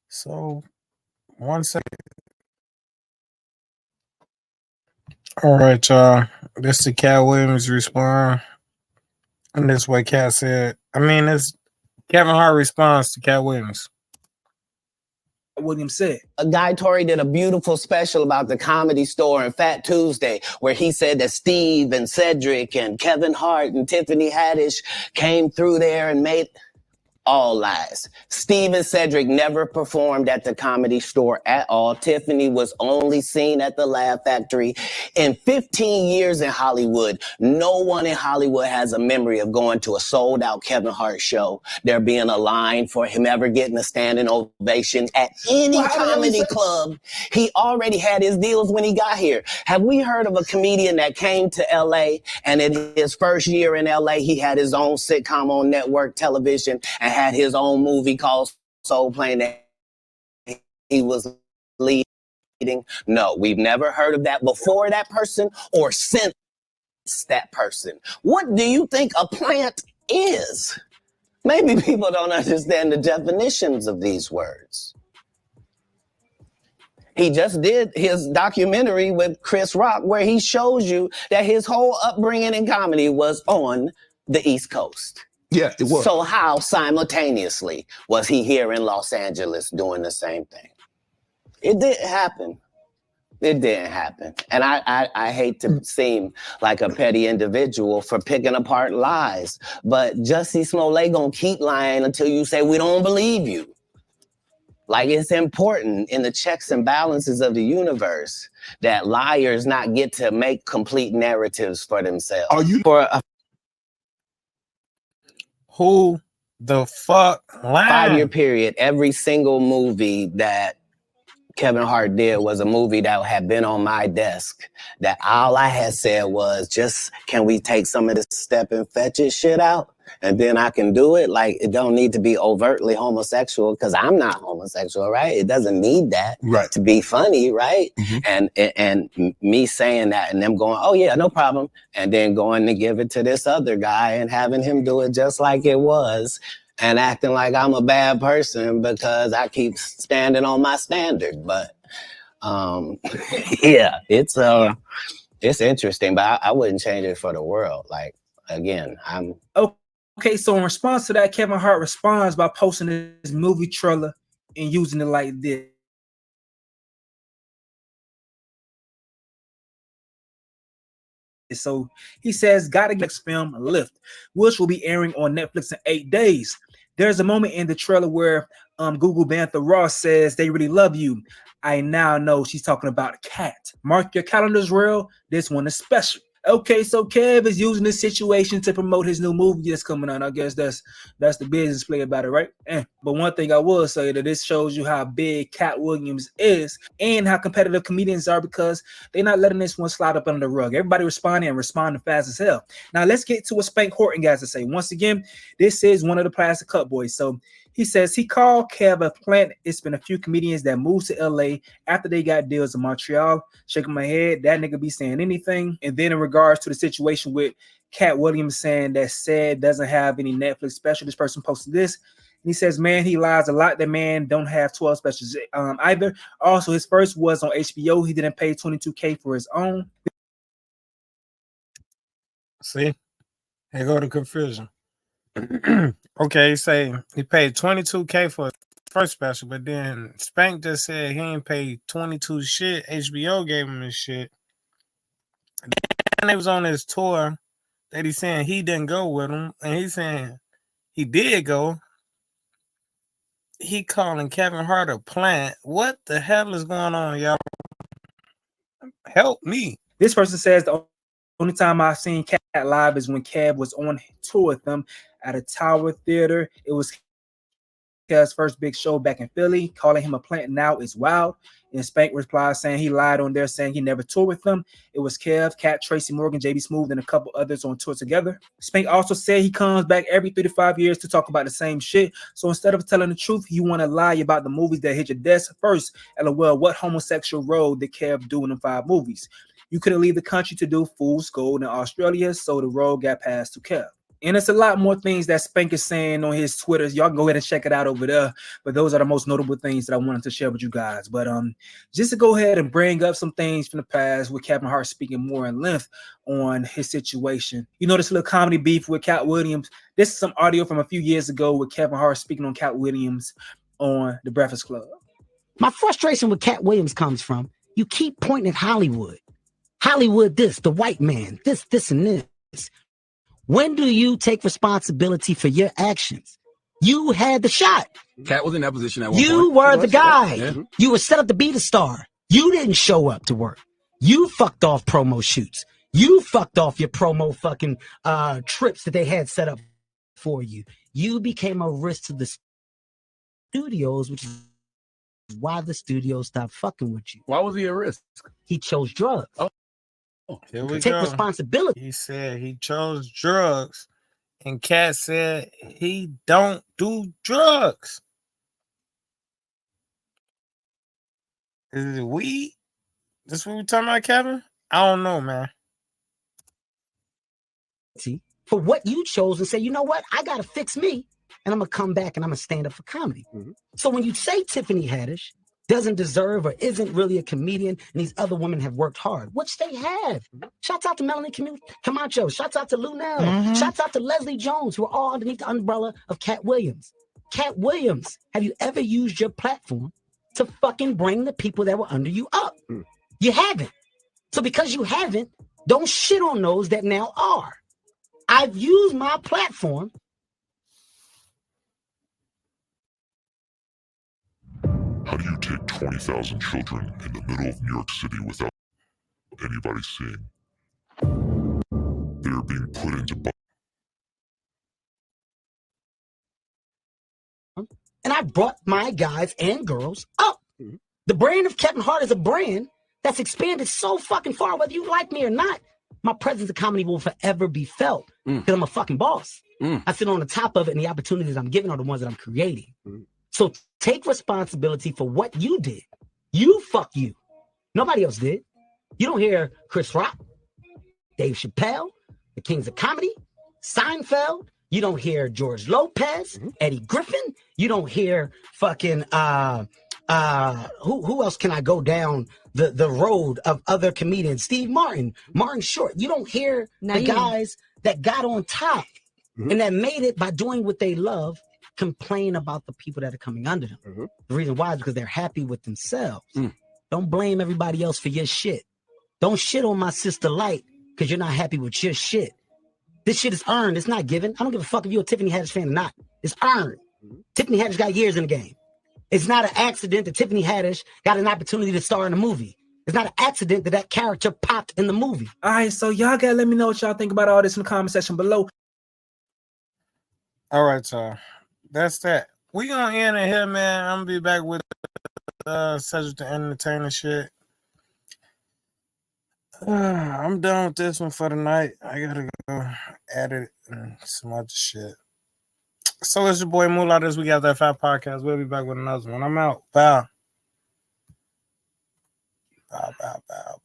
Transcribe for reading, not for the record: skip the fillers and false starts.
So, one second. All right, y'all. This is Katt Williams respond. And this what Katt said. I mean, it's Kevin Hart responds to Katt Williams. Williams said. Guy Torrey did a beautiful special about the Comedy Store and Fat Tuesday, where he said that Steve and Cedric and Kevin Hart and Tiffany Haddish came through there and made... All lies. Steve and Cedric never performed at the Comedy Store at all. Tiffany was only seen at the Laugh Factory. In 15 years in Hollywood, no one in Hollywood has a memory of going to a sold-out Kevin Hart show, there being a line for him ever getting a standing ovation at any comedy club. He already had his deals when he got here. Have we heard of a comedian that came to L.A. and in his first year in L.A., he had his own sitcom on network television and had his own movie called Soul Plane that he was leading? No, we've never heard of that before that person or since that person. What do you think a plant is? Maybe people don't understand the definitions of these words. He just did his documentary with Chris Rock where he shows you that his whole upbringing in comedy was on the East Coast. Yeah, it was. So how simultaneously was he here in Los Angeles doing the same thing? It didn't happen. It didn't happen. And I hate to seem like a petty individual for picking apart lies, but Jussie Smollett gonna keep lying until you say we don't believe you. Like, it's important in the checks and balances of the universe that liars not get to make complete narratives for themselves. Are you for a Who the fuck lying? 5-year period, every single movie that Kevin Hart did was a movie that had been on my desk, that all I had said was, just, can we take some of this step and fetch it shit out? And then I can do it. Like, it don't need to be overtly homosexual because I'm not homosexual, right? It doesn't need that to be funny, right? And me saying that and them going, oh yeah, no problem. And then going to give it to this other guy and having him do it just like it was and acting like I'm a bad person because I keep standing on my standard. But yeah, it's interesting, but I wouldn't change it for the world. Like, again, I'm... Okay, so in response to that, Kevin Hart responds by posting his movie trailer and using it like this. So he says, gotta get next film Lift, which will be airing on Netflix in 8 days. There's a moment in the trailer where Google Bantha Ross says they really love you. I now know she's talking about Katt. Mark your calendars, real. This one is special. Okay, so Kev is using this situation to promote his new movie that's coming out. I guess that's the business play about it, right? But one thing I will say that this shows you how big Katt Williams is and how competitive comedians are because they're not letting this one slide up under the rug. Everybody responding and responding fast as hell. Now let's get to what Spank Horton guys to say. Once again, this is one of the Plastic Cup boys. So he says he called Kev a plant. It's been a few comedians that moved to LA after they got deals in Montreal. Shaking my head, that nigga be saying anything. And then in regards to the situation with Katt Williams saying that said doesn't have any Netflix special, this person posted this. And he says, man, he lies a lot. That man don't have 12 specials either. Also, his first was on HBO. He didn't pay $22K for his own. See? Here go the confusion. Okay, say he paid $22K for his first special, but then Spank just said he ain't paid 22 shit. HBO gave him his shit. And they was on his tour that he's saying he didn't go with him, and he's saying he did go. He calling Kevin Hart a plant. What the hell is going on, y'all? Help me. This person says the only time I've seen Katt live is when Kev was on tour with them at a Tower Theater. It was Kev's first big show back in Philly. Calling him a plant now is wild. And Spank replies saying he lied on there, saying he never toured with them. It was Kev, Katt, Tracy Morgan, JB Smooth, and a couple others on tour together. Spank also said he comes back every 3 to 5 years to talk about the same shit. So instead of telling the truth, you want to lie about the movies that hit your desk first. LOL, what homosexual role did Kev do in the 5 movies? You couldn't leave the country to do Fool's Gold in Australia, so the role got passed to Kev. And it's a lot more things that Spank is saying on his Twitter. Y'all can go ahead and check it out over there. But those are the most notable things that I wanted to share with you guys. But just to go ahead and bring up some things from the past with Kevin Hart speaking more in length on his situation. You know, this little comedy beef with Katt Williams. This is some audio from a few years ago with Kevin Hart speaking on Katt Williams on The Breakfast Club. My frustration with Katt Williams comes from you keep pointing at Hollywood. Hollywood this, the white man, this, and this. When do you take responsibility for your actions? You had the shot. Katt was in that position at one point. You were the guy. Yeah. You were set up to be the star. You didn't show up to work. You fucked off promo shoots. You fucked off your promo fucking trips that they had set up for you. You became a risk to the studios, which is why the studios stopped fucking with you. Why was he a risk? He chose drugs. Oh. Here we Take go. responsibility. He said he chose drugs, and Katt said he don't do drugs. Is it weed? This what we talking about, Kevin? I don't know, man. For what you chose and say, you know what? I got to fix me, and I'm going to come back and I'm going to stand up for comedy. Mm-hmm. So when you say Tiffany Haddish doesn't deserve or isn't really a comedian, and these other women have worked hard, which they have. Shouts out to Melanie Camacho. Shouts out to Lunel. Shouts out to Leslie Jones, who are all underneath the umbrella of Katt Williams. Katt Williams, have you ever used your platform to fucking bring the people that were under you up? You haven't. So because you haven't, don't shit on those that now are. I've used my platform. How do you take 20,000 children in the middle of New York City without anybody seeing? They are being put into... And I brought my guys and girls up. The brand of Kevin Hart is a brand that's expanded so fucking far, whether you like me or not. My presence in comedy will forever be felt because I'm a fucking boss. I sit on the top of it, and the opportunities I'm giving are the ones that I'm creating. So take responsibility for what you did. You fuck you. Nobody else did. You don't hear Chris Rock, Dave Chappelle, the Kings of Comedy, Seinfeld. You don't hear George Lopez, Eddie Griffin. You don't hear fucking who else can I go down the road of other comedians? Steve Martin, Martin Short. You don't hear the guys that got on top and that made it by doing what they love complain about the people that are coming under them. The reason why is because they're happy with themselves. Don't blame everybody else for your shit. Don't shit on my sister Light because you're not happy with your shit. This shit is earned. It's not given. I don't give a fuck if you're a Tiffany Haddish fan or not. It's earned. Tiffany Haddish got years in the game. It's not an accident that Tiffany Haddish got an opportunity to star in a movie. It's not an accident that that character popped in the movie. All right, so y'all gotta let me know what y'all think about all this in the comment section below. All right, y'all. That's that. We gonna end it here, man. I'm gonna be back with Cedric the Entertainer shit. I'm done with this one for the night. I gotta go edit and some other shit. So it's your boy Moolah. This week after that 5 podcast. We'll be back with another one. I'm out. Bow. Bow, bow, bow, bow.